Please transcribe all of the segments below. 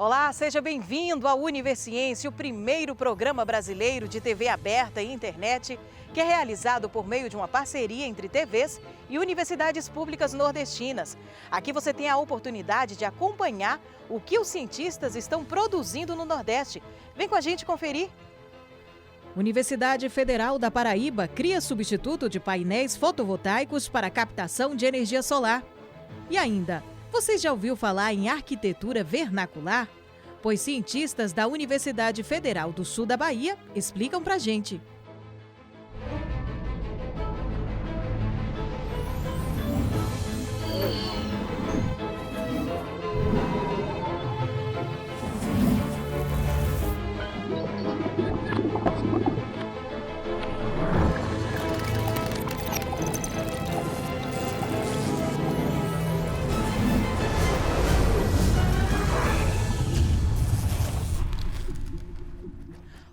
Olá, seja bem-vindo ao Universiência, o primeiro programa brasileiro de TV aberta e internet, que é realizado por meio de uma parceria entre TVs e universidades públicas nordestinas. Aqui você tem a oportunidade de acompanhar o que os cientistas estão produzindo no Nordeste. Vem com a gente conferir. Universidade Federal da Paraíba cria substituto de painéis fotovoltaicos para captação de energia solar. E ainda, você já ouviu falar em arquitetura vernacular? Pois cientistas da Universidade Federal do Sul da Bahia explicam pra gente.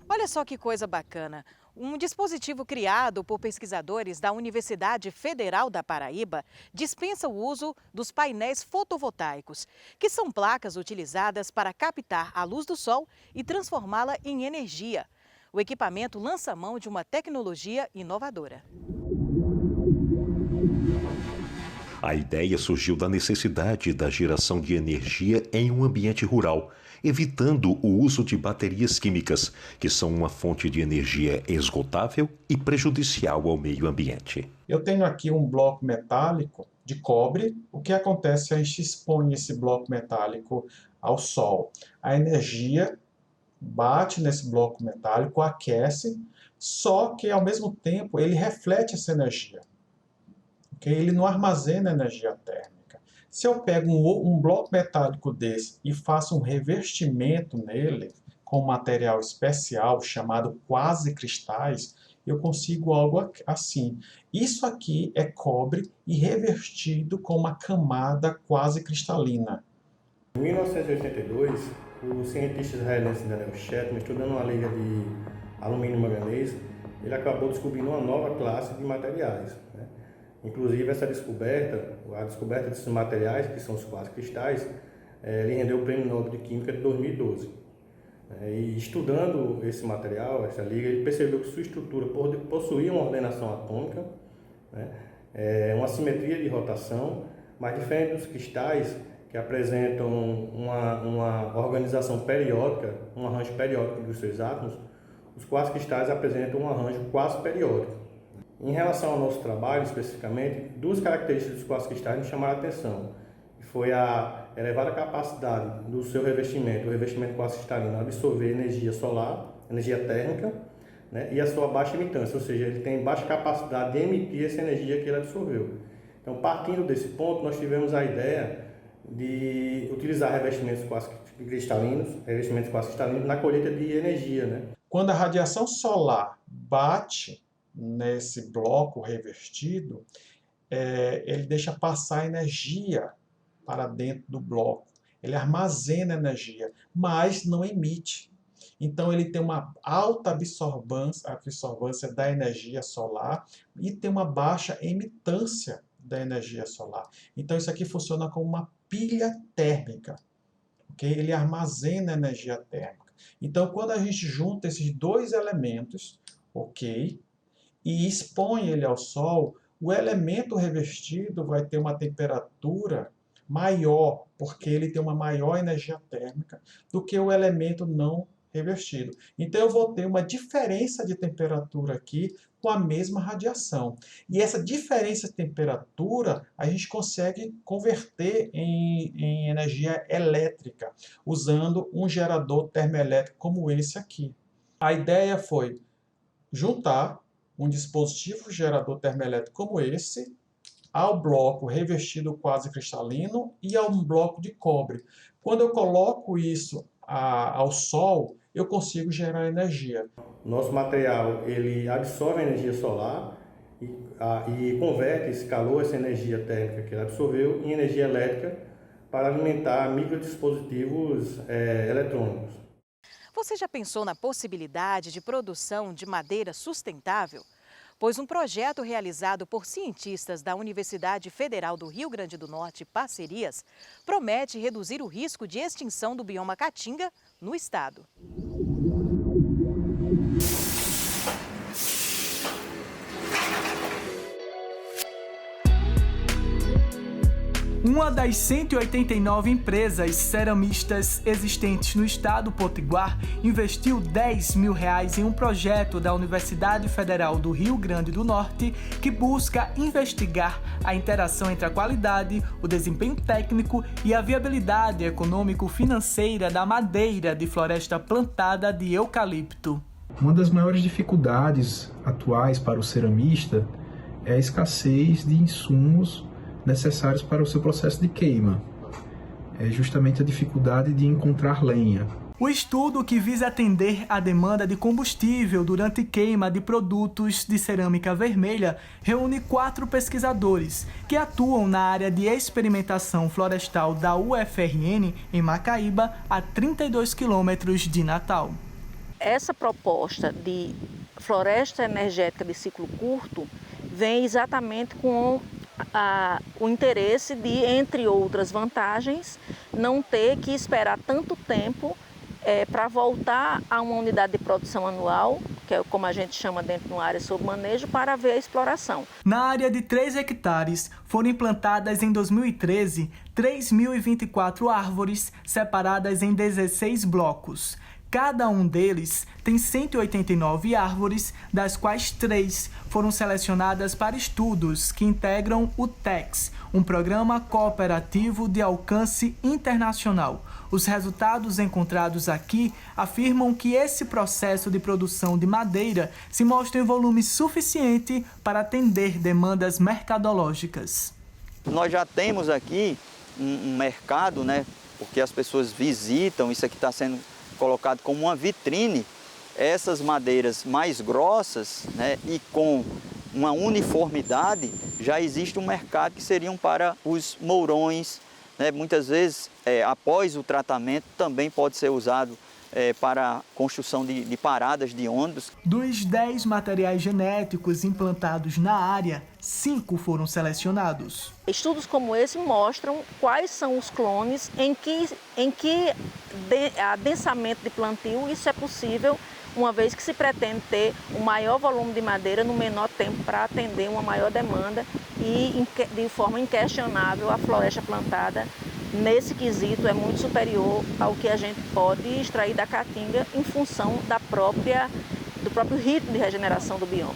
Olha só que coisa bacana. Um dispositivo criado por pesquisadores da Universidade Federal da Paraíba dispensa o uso dos painéis fotovoltaicos, que são placas utilizadas para captar a luz do sol e transformá-la em energia. O equipamento lança mão de uma tecnologia inovadora. A ideia surgiu da necessidade da geração de energia em um ambiente rural, evitando o uso de baterias químicas, que são uma fonte de energia esgotável e prejudicial ao meio ambiente. Eu tenho aqui um bloco metálico de cobre. O que acontece? A gente expõe esse bloco metálico ao sol. A energia bate nesse bloco metálico, aquece, só que ao mesmo tempo ele reflete essa energia. Okay? Ele não armazena energia térmica. Se eu pego um bloco metálico desse e faço um revestimento nele com um material especial chamado quasi-cristais, eu consigo algo assim. Isso aqui é cobre e revestido com uma camada quase cristalina. Em 1982, o cientista israelense Daniel Shetner, estudando uma liga de alumínio e manganês, ele acabou descobrindo uma nova classe de materiais, né? Inclusive, essa descoberta, a descoberta desses materiais, que são os quasi-cristais, ele rendeu o Prêmio Nobel de Química de 2012. E estudando esse material, essa liga, ele percebeu que sua estrutura possuía uma ordenação atômica, né, uma simetria de rotação, mas diferente dos cristais, que apresentam uma organização periódica, um arranjo periódico dos seus átomos, os quasi-cristais apresentam um arranjo quase periódico. Em relação ao nosso trabalho, especificamente, duas características dos quasi-cristais me chamaram a atenção. Foi a elevada capacidade do seu revestimento, o revestimento quasi-cristalino, absorver energia solar, energia térmica, né, e a sua baixa emitância, ou seja, ele tem baixa capacidade de emitir essa energia que ele absorveu. Então, partindo desse ponto, nós tivemos a ideia de utilizar revestimentos quasi-cristalinos na colheita de energia, né? Quando a radiação solar bate nesse bloco revestido, ele deixa passar energia para dentro do bloco. Ele armazena energia, mas não emite. Então ele tem uma alta absorvância da energia solar e tem uma baixa emitância da energia solar. Então isso aqui funciona como uma pilha térmica. Okay? Ele armazena energia térmica. Então quando a gente junta esses dois elementos, ok, e expõe ele ao sol, o elemento revestido vai ter uma temperatura maior, porque ele tem uma maior energia térmica do que o elemento não revestido. Então eu vou ter uma diferença de temperatura aqui com a mesma radiação. E essa diferença de temperatura a gente consegue converter em energia elétrica, usando um gerador termoelétrico como esse aqui. A ideia foi juntar um dispositivo gerador termoelétrico como esse ao bloco revestido quase cristalino e a um bloco de cobre. Quando eu coloco isso ao sol, eu consigo gerar energia. Nosso material ele absorve a energia solar e converte esse calor, essa energia térmica que ele absorveu, em energia elétrica para alimentar microdispositivos eletrônicos. Você já pensou na possibilidade de produção de madeira sustentável? pois um projeto realizado por cientistas da Universidade Federal do Rio Grande do Norte, Parcerias, promete reduzir o risco de extinção do bioma caatinga no estado. Uma das 189 empresas ceramistas existentes no estado potiguar investiu R$10 mil em um projeto da Universidade Federal do Rio Grande do Norte que busca investigar a interação entre a qualidade, o desempenho técnico e a viabilidade econômico-financeira da madeira de floresta plantada de eucalipto. Uma das maiores dificuldades atuais para o ceramista é a escassez de insumos necessários para o seu processo de queima. É justamente a dificuldade de encontrar lenha. O estudo, que visa atender à demanda de combustível durante queima de produtos de cerâmica vermelha, reúne 4 pesquisadores que atuam na área de experimentação florestal da UFRN, em Macaíba, a 32 quilômetros de Natal. Essa proposta de floresta energética de ciclo curto vem exatamente com o interesse de, entre outras vantagens, não ter que esperar tanto tempo para voltar a uma unidade de produção anual, que é como a gente chama dentro de uma área sob manejo, para ver a exploração. Na área de 3 hectares, foram implantadas em 2013 3.024 árvores separadas em 16 blocos. Cada um deles tem 189 árvores, das quais 3 foram selecionadas para estudos que integram o TEX, um programa cooperativo de alcance internacional. Os resultados encontrados aqui afirmam que esse processo de produção de madeira se mostra em volume suficiente para atender demandas mercadológicas. Nós já temos aqui um mercado, né? Porque as pessoas visitam, isso aqui está sendo colocado como uma vitrine, essas madeiras mais grossas, né, e com uma uniformidade, já existe um mercado que seriam para os mourões, né, muitas vezes após o tratamento também pode ser usado para a construção de paradas de ônibus. Dos 10 materiais genéticos implantados na área, 5 foram selecionados. Estudos como esse mostram quais são os clones em que adensamento de plantio isso é possível, uma vez que se pretende ter um maior volume de madeira no menor tempo para atender uma maior demanda e, de forma inquestionável, a floresta plantada nesse quesito é muito superior ao que a gente pode extrair da caatinga em função do próprio ritmo de regeneração do bioma.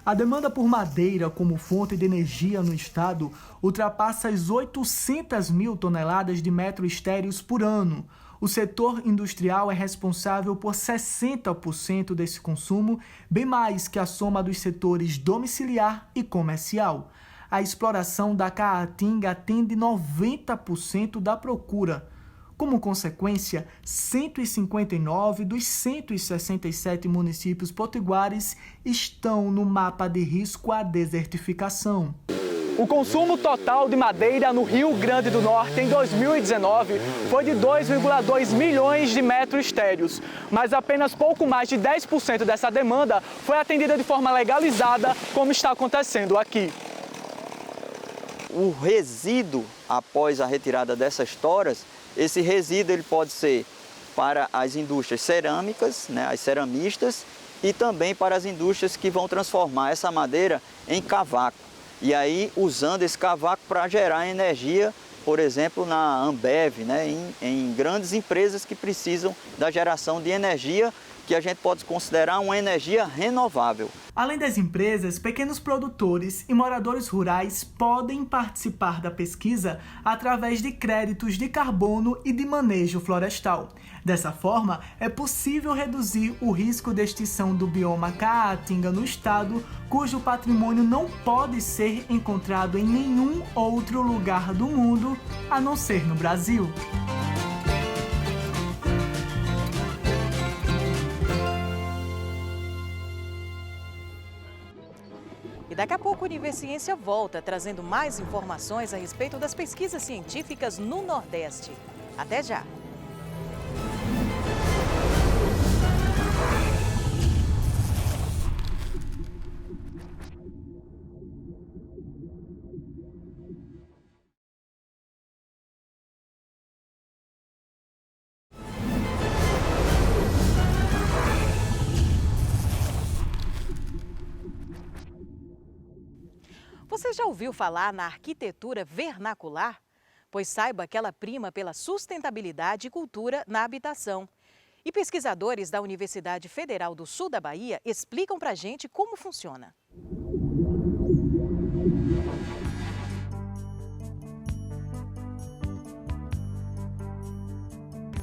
A demanda por madeira como fonte de energia no estado ultrapassa as 800 mil toneladas de metros estéreos por ano. O setor industrial é responsável por 60% desse consumo, bem mais que a soma dos setores domiciliar e comercial. A exploração da caatinga atende 90% da procura. Como consequência, 159 dos 167 municípios potiguares estão no mapa de risco à desertificação. O consumo total de madeira no Rio Grande do Norte em 2019 foi de 2,2 milhões de metros estéreos, mas apenas pouco mais de 10% dessa demanda foi atendida de forma legalizada, como está acontecendo aqui. O resíduo, após a retirada dessas toras, esse resíduo ele pode ser para as indústrias cerâmicas, né, as ceramistas, e também para as indústrias que vão transformar essa madeira em cavaco. E aí usando esse cavaco para gerar energia, por exemplo, na Ambev, né, em grandes empresas que precisam da geração de energia, que a gente pode considerar uma energia renovável. Além das empresas, pequenos produtores e moradores rurais podem participar da pesquisa através de créditos de carbono e de manejo florestal. Dessa forma, é possível reduzir o risco de extinção do bioma caatinga no estado, cujo patrimônio não pode ser encontrado em nenhum outro lugar do mundo, a não ser no Brasil. E daqui a pouco o Universiência volta trazendo mais informações a respeito das pesquisas científicas no Nordeste. Até já! Você já ouviu falar na arquitetura vernacular? Pois saiba que ela prima pela sustentabilidade e cultura na habitação. E pesquisadores da Universidade Federal do Sul da Bahia explicam pra gente como funciona.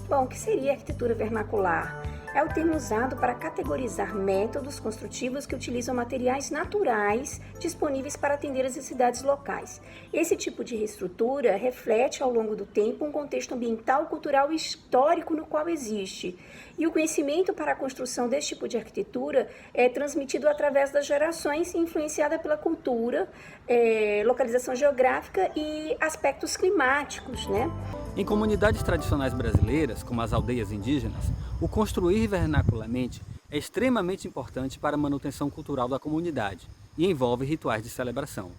Bom, o que seria arquitetura vernacular? É o termo usado para categorizar métodos construtivos que utilizam materiais naturais disponíveis para atender as necessidades locais. Esse tipo de reestrutura reflete ao longo do tempo um contexto ambiental, cultural e histórico no qual existe. E o conhecimento para a construção desse tipo de arquitetura é transmitido através das gerações, influenciada pela cultura, localização geográfica e aspectos climáticos, né? Em comunidades tradicionais brasileiras, como as aldeias indígenas, o construir vernacularmente é extremamente importante para a manutenção cultural da comunidade e envolve rituais de celebração.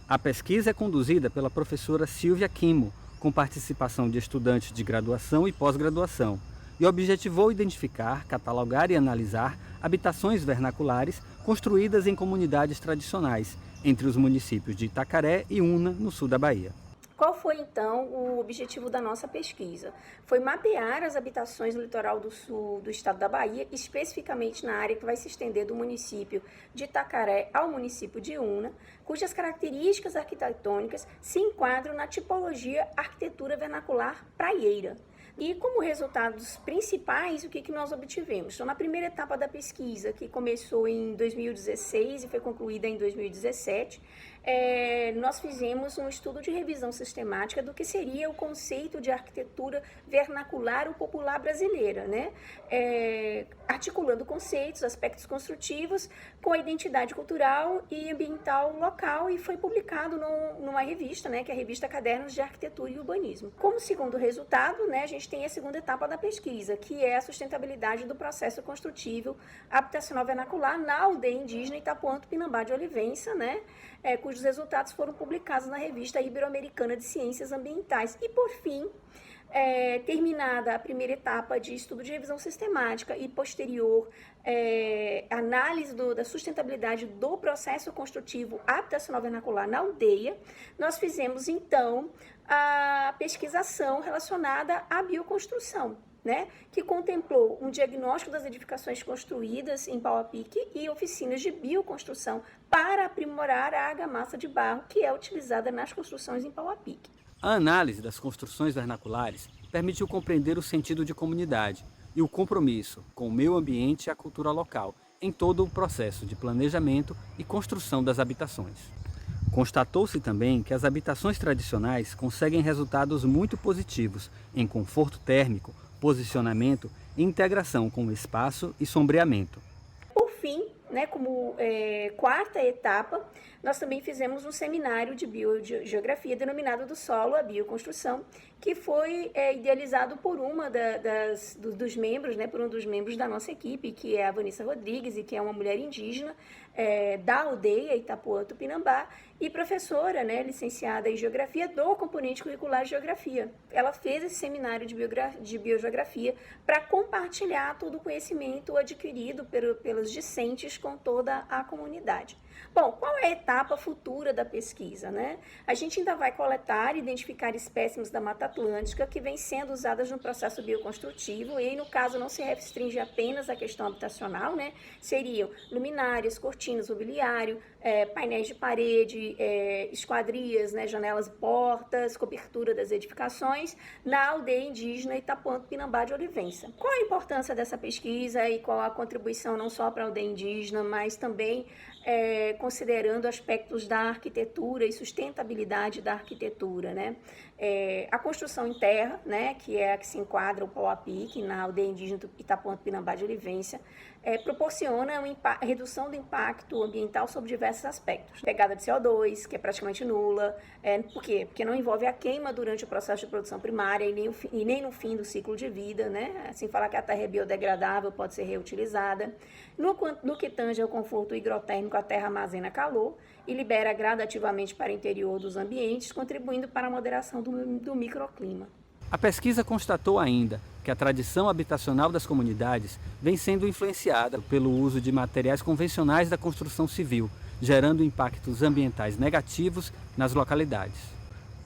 A pesquisa é conduzida pela professora Silvia Quimo, com participação de estudantes de graduação e pós-graduação, e objetivou identificar, catalogar e analisar habitações vernaculares construídas em comunidades tradicionais, entre os municípios de Itacaré e Una, no sul da Bahia. Qual foi, então, o objetivo da nossa pesquisa? Foi mapear as habitações no litoral do sul do estado da Bahia, especificamente na área que vai se estender do município de Itacaré ao município de Una, cujas características arquitetônicas se enquadram na tipologia arquitetura vernacular praieira. E como resultados principais, o que nós obtivemos? Então, na primeira etapa da pesquisa, que começou em 2016 e foi concluída em 2017, nós fizemos um estudo de revisão sistemática do que seria o conceito de arquitetura vernacular ou popular brasileira, né? Articulando conceitos, aspectos construtivos com a identidade cultural e ambiental local, e foi publicado numa revista, né, que é a revista Cadernos de Arquitetura e Urbanismo. Como segundo resultado, né, a gente tem a segunda etapa da pesquisa, que é a sustentabilidade do processo construtivo habitacional vernacular na aldeia indígena Itapuã Tupinambá de Olivença, né, cujos resultados foram publicados na revista Ibero-Americana de Ciências Ambientais. E, por fim, terminada a primeira etapa de estudo de revisão sistemática e posterior análise da sustentabilidade do processo construtivo habitacional vernacular na aldeia, nós fizemos, então, a pesquisação relacionada à bioconstrução, né, que contemplou um diagnóstico das edificações construídas em pau a pique e oficinas de bioconstrução para aprimorar a argamassa de barro que é utilizada nas construções em pau a pique. A análise das construções vernaculares permitiu compreender o sentido de comunidade e o compromisso com o meio ambiente e a cultura local em todo o processo de planejamento e construção das habitações. Constatou-se também que as habitações tradicionais conseguem resultados muito positivos em conforto térmico, posicionamento e integração com o espaço e sombreamento. Por fim, né, como quarta etapa, nós também fizemos um seminário de biogeografia denominado do solo à bioconstrução, que foi idealizado por dos membros, né, por um dos membros da nossa equipe, que é a Vanessa Rodrigues, e que é uma mulher indígena da aldeia Itapuã Tupinambá, e professora, né, licenciada em Geografia do componente curricular de Geografia. Ela fez esse seminário de biogeografia para compartilhar todo o conhecimento adquirido pelos discentes com toda a comunidade. Bom, qual é a etapa futura da pesquisa, né? A gente ainda vai coletar e identificar espécimes da Mata Atlântica que vêm sendo usadas no processo bioconstrutivo, e aí, no caso, não se restringe apenas à questão habitacional, né? Seriam luminárias, cortinas, mobiliário, painéis de parede, esquadrias, né, janelas e portas, cobertura das edificações na aldeia indígena Itapuã Tupinambá de Olivença. Qual a importância dessa pesquisa e qual a contribuição não só para a aldeia indígena, mas também considerando aspectos da arquitetura e sustentabilidade da arquitetura, né? A construção em terra, né, que é a que se enquadra o pau a pique na aldeia indígena Itapuã Tupinambá de Olivença, proporciona uma redução do impacto ambiental sobre diversos aspectos. Pegada de CO2, que é praticamente nula. Por quê? Porque não envolve a queima durante o processo de produção primária e nem no fim do ciclo de vida, né? Sem falar que a terra é biodegradável, pode ser reutilizada. No que tange ao conforto higrotérmico, a terra armazena calor e libera gradativamente para o interior dos ambientes, contribuindo para a moderação do microclima. A pesquisa constatou ainda que a tradição habitacional das comunidades vem sendo influenciada pelo uso de materiais convencionais da construção civil, gerando impactos ambientais negativos nas localidades.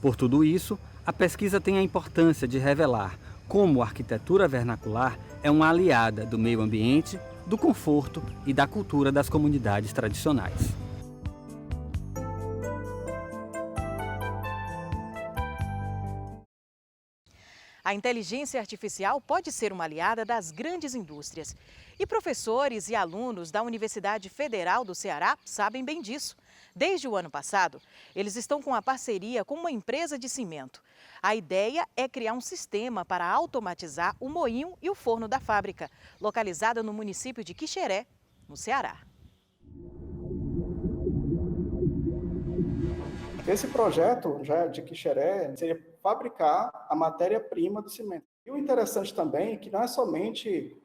Por tudo isso, a pesquisa tem a importância de revelar como a arquitetura vernacular é uma aliada do meio ambiente, do conforto e da cultura das comunidades tradicionais. A inteligência artificial pode ser uma aliada das grandes indústrias. E professores e alunos da Universidade Federal do Ceará sabem bem disso. Desde o ano passado, eles estão com a parceria com uma empresa de cimento. A ideia é criar um sistema para automatizar o moinho e o forno da fábrica, localizada no município de Quixeré, no Ceará. Esse projeto já de Quixeré seria fabricar a matéria-prima do cimento. E o interessante também é que não é somente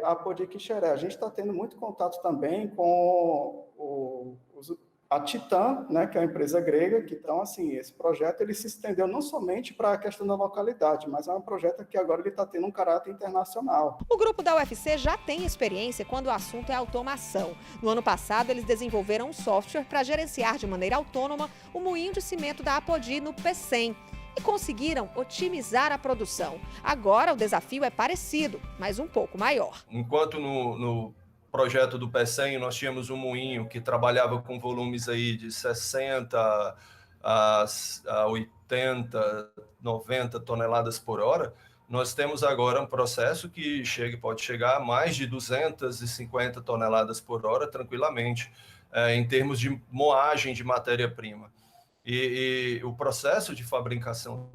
a Apodi Quixeré, a gente está tendo muito contato também com a Titan, né, que é uma empresa grega, que então, assim, esse projeto ele se estendeu não somente para a questão da localidade, mas é um projeto que agora ele está tendo um caráter internacional. O grupo da UFC já tem experiência quando o assunto é automação. No ano passado, eles desenvolveram um software para gerenciar de maneira autônoma o moinho de cimento da Apodi no Pecém e conseguiram otimizar a produção. Agora o desafio é parecido, mas um pouco maior. Enquanto no projeto do Pecém, nós tínhamos um moinho que trabalhava com volumes aí de 60 a 80, 90 toneladas por hora. Nós temos agora um processo que pode chegar a mais de 250 toneladas por hora tranquilamente, em termos de moagem de matéria-prima. E o processo de fabricação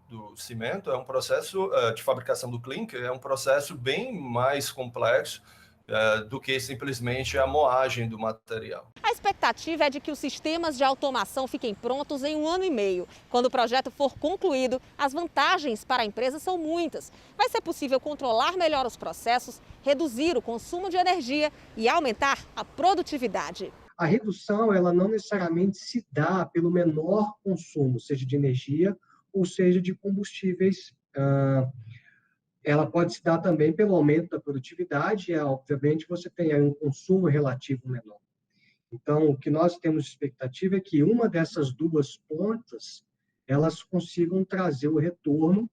do cimento é um processo de fabricação do clinker, é um processo bem mais complexo do que simplesmente a moagem do material. A expectativa é de que os sistemas de automação fiquem prontos em 1 ano e meio. Quando o projeto for concluído, as vantagens para a empresa são muitas. Vai ser possível controlar melhor os processos, reduzir o consumo de energia e aumentar a produtividade. A redução, ela não necessariamente se dá pelo menor consumo, seja de energia ou seja de combustíveis. Ela pode se dar também pelo aumento da produtividade, obviamente você tem aí um consumo relativo menor. Então, o que nós temos expectativa é que uma dessas duas pontas, elas consigam trazer o retorno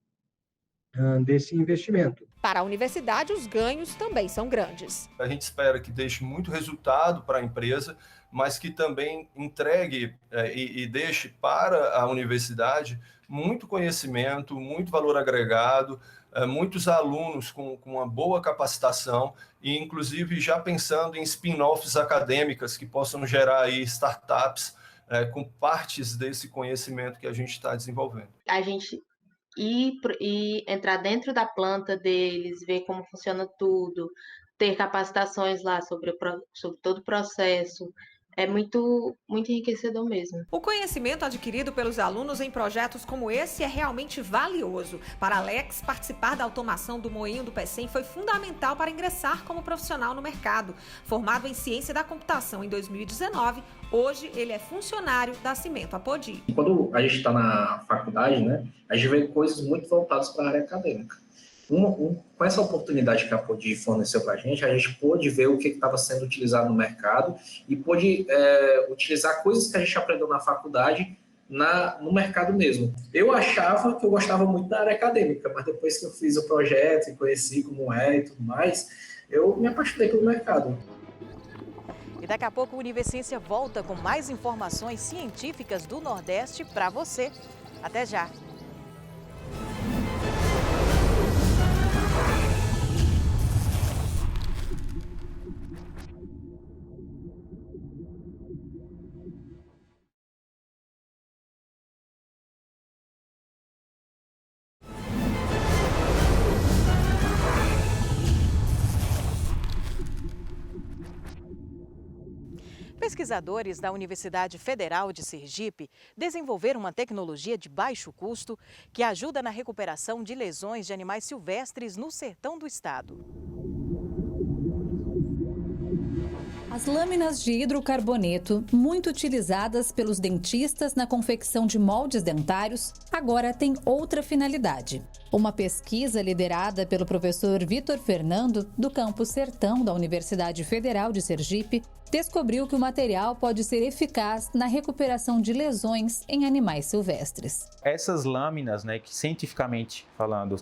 desse investimento. Para a universidade, os ganhos também são grandes. A gente espera que deixe muito resultado para a empresa, mas que também entregue e deixe para a universidade muito conhecimento, muito valor agregado, muitos alunos com uma boa capacitação e, inclusive, já pensando em spin-offs acadêmicas que possam gerar aí startups com partes desse conhecimento que a gente está desenvolvendo. A gente ir entrar dentro da planta deles, ver como funciona tudo, ter capacitações lá sobre todo o processo, é muito enriquecedor mesmo. O conhecimento adquirido pelos alunos em projetos como esse é realmente valioso. Para Alex, participar da automação do moinho do Pecém foi fundamental para ingressar como profissional no mercado. Formado em ciência da computação em 2019, hoje ele é funcionário da Cimento Apodi. Quando a gente está na faculdade, né, a gente vê coisas muito voltadas para a área acadêmica. Com essa oportunidade que a Apodi forneceu para a gente pôde ver o que estava sendo utilizado no mercado e pôde utilizar coisas que a gente aprendeu na faculdade no mercado mesmo. Eu achava que eu gostava muito da área acadêmica, mas depois que eu fiz o projeto e conheci como é e tudo mais, eu me apaixonei pelo mercado. E daqui a pouco o Universiência volta com mais informações científicas do Nordeste para você. Até já! Pesquisadores da Universidade Federal de Sergipe desenvolveram uma tecnologia de baixo custo que ajuda na recuperação de lesões de animais silvestres no sertão do estado. As lâminas de hidrocarboneto, muito utilizadas pelos dentistas na confecção de moldes dentários, agora têm outra finalidade. Uma pesquisa liderada pelo professor Vitor Fernando, do campus Sertão da Universidade Federal de Sergipe, descobriu que o material pode ser eficaz na recuperação de lesões em animais silvestres. Essas lâminas, né, que cientificamente falando,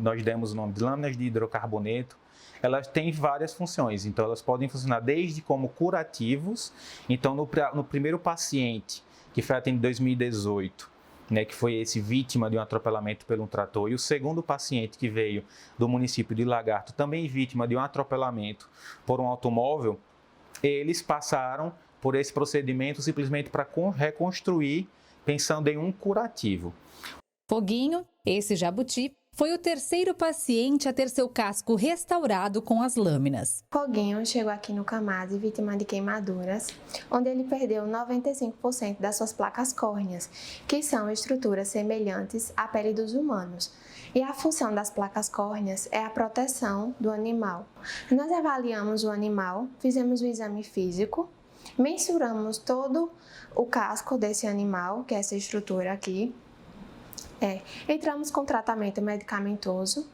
nós demos o nome de lâminas de hidrocarboneto, elas têm várias funções. Então, elas podem funcionar desde como curativos. Então, no primeiro paciente, que foi atendido em 2018, né, que foi esse vítima de um atropelamento por um trator, e o segundo paciente que veio do município de Lagarto, também vítima de um atropelamento por um automóvel, eles passaram por esse procedimento simplesmente para reconstruir, pensando em um curativo. Foguinho, esse jabuti, foi o terceiro paciente a ter seu casco restaurado com as lâminas. Foguinho chegou aqui no Camase vítima de queimaduras, onde ele perdeu 95% das suas placas córneas, que são estruturas semelhantes à pele dos humanos. E a função das placas córneas é a proteção do animal. Nós avaliamos o animal, fizemos o exame físico, mensuramos todo o casco desse animal, que é essa estrutura aqui, entramos com tratamento medicamentoso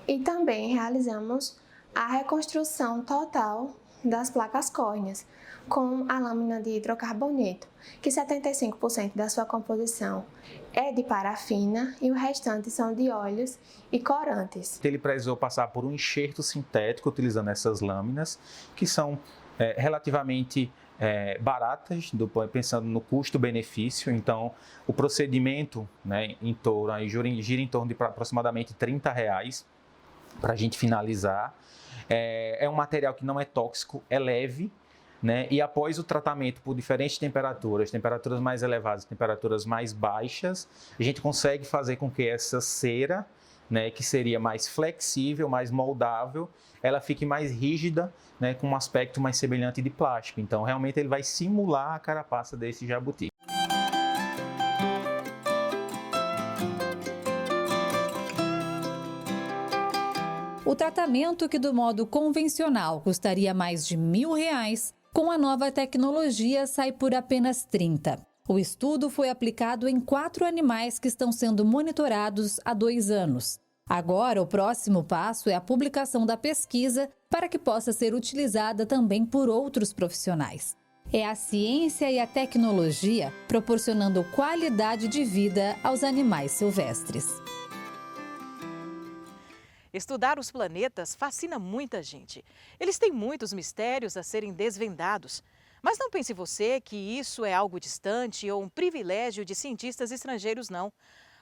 e também realizamos a reconstrução total das placas córneas com a lâmina de hidrocarboneto, que 75% da sua composição é de parafina e o restante são de óleos e corantes. Ele precisou passar por um enxerto sintético utilizando essas lâminas, que são relativamente baratas, pensando no custo-benefício. Então, o procedimento, né, gira em torno de aproximadamente R$30 para a gente finalizar. É um material que não é tóxico, é leve, né, e após o tratamento por diferentes temperaturas mais elevadas, temperaturas mais baixas, a gente consegue fazer com que essa cera, né, que seria mais flexível, mais moldável, ela fique mais rígida, né, com um aspecto mais semelhante de plástico. Então, realmente, ele vai simular a carapaça desse jabuti. O tratamento, que do modo convencional custaria mais de R$1.000, com a nova tecnologia sai por apenas 30. O estudo foi aplicado em 4 animais que estão sendo monitorados há 2 anos. Agora, o próximo passo é a publicação da pesquisa para que possa ser utilizada também por outros profissionais. É a ciência e a tecnologia proporcionando qualidade de vida aos animais silvestres. Estudar os planetas fascina muita gente. Eles têm muitos mistérios a serem desvendados. Mas não pense você que isso é algo distante ou um privilégio de cientistas estrangeiros, não.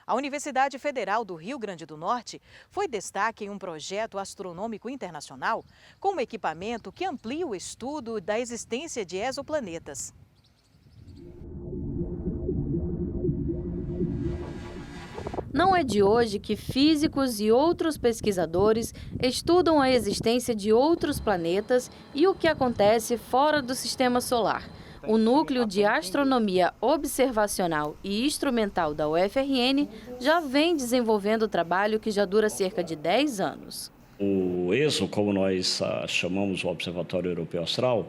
A Universidade Federal do Rio Grande do Norte foi destaque em um projeto astronômico internacional com um equipamento que amplia o estudo da existência de exoplanetas. Não é de hoje que físicos e outros pesquisadores estudam a existência de outros planetas e o que acontece fora do sistema solar. O Núcleo de Astronomia Observacional e Instrumental da UFRN já vem desenvolvendo trabalho que já dura cerca de 10 anos. O ESO, como nós chamamos o Observatório Europeu Austral,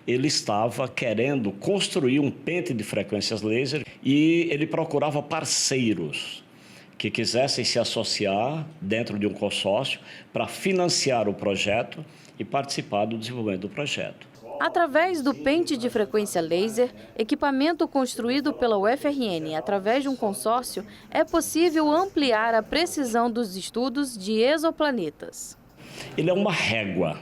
ele estava querendo construir um pente de frequências laser e ele procurava parceiros que quisessem se associar dentro de um consórcio para financiar o projeto e participar do desenvolvimento do projeto. Através do pente de frequência laser, equipamento construído pela UFRN através de um consórcio, é possível ampliar a precisão dos estudos de exoplanetas. Ele é uma régua,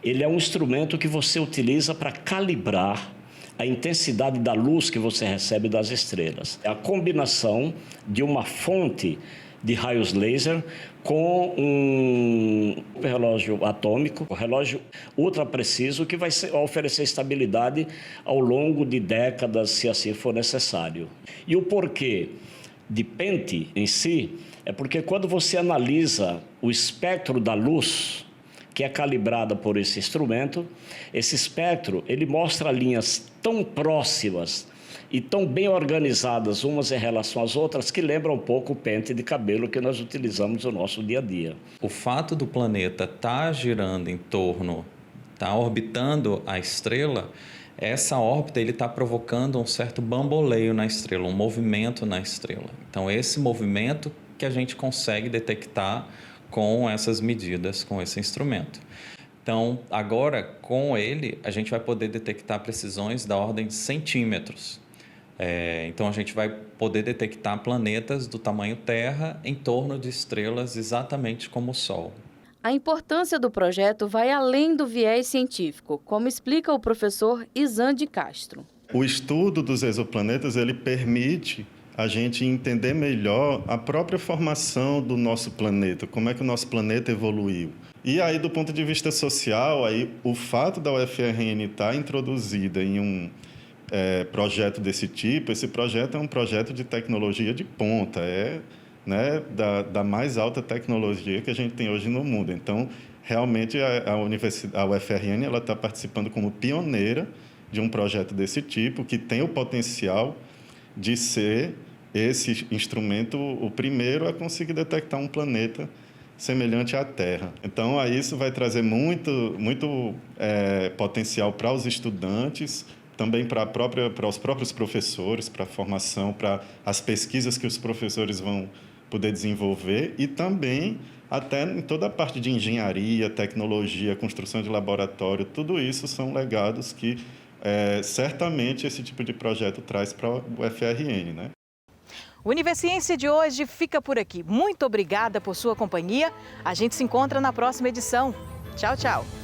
ele é um instrumento que você utiliza para calibrar a intensidade da luz que você recebe das estrelas. É a combinação de uma fonte de raios laser com um relógio atômico, um relógio ultra preciso que vai oferecer estabilidade ao longo de décadas, se assim for necessário. E o porquê de pente em si é porque quando você analisa o espectro da luz, que é calibrada por esse instrumento, esse espectro ele mostra linhas tão próximas e tão bem organizadas umas em relação às outras que lembram um pouco o pente de cabelo que nós utilizamos no nosso dia a dia. O fato do planeta estar girando em torno, estar orbitando a estrela, essa órbita está provocando um certo bamboleio na estrela, um movimento na estrela. Então, esse movimento que a gente consegue detectar com essas medidas, com esse instrumento. Então, agora, com ele, a gente vai poder detectar precisões da ordem de centímetros. Então, a gente vai poder detectar planetas do tamanho Terra em torno de estrelas exatamente como o Sol. A importância do projeto vai além do viés científico, como explica o professor Izan de Castro. O estudo dos exoplanetas ele permite a gente entender melhor a própria formação do nosso planeta, como é que o nosso planeta evoluiu. E aí, do ponto de vista social, aí, o fato da UFRN estar introduzida em um projeto desse tipo, esse projeto é um projeto de tecnologia de ponta, da mais alta tecnologia que a gente tem hoje no mundo. Então, realmente, a UFRN está participando como pioneira de um projeto desse tipo, que tem o potencial de ser esse instrumento o primeiro a conseguir detectar um planeta semelhante à Terra. Então, isso vai trazer muito potencial para os estudantes, também para os próprios professores, para a formação, para as pesquisas que os professores vão poder desenvolver e também até em toda a parte de engenharia, tecnologia, construção de laboratório, tudo isso são legados que certamente esse tipo de projeto traz para o UFRN, né? O Universiência de hoje fica por aqui. Muito obrigada por sua companhia. A gente se encontra na próxima edição. Tchau, tchau.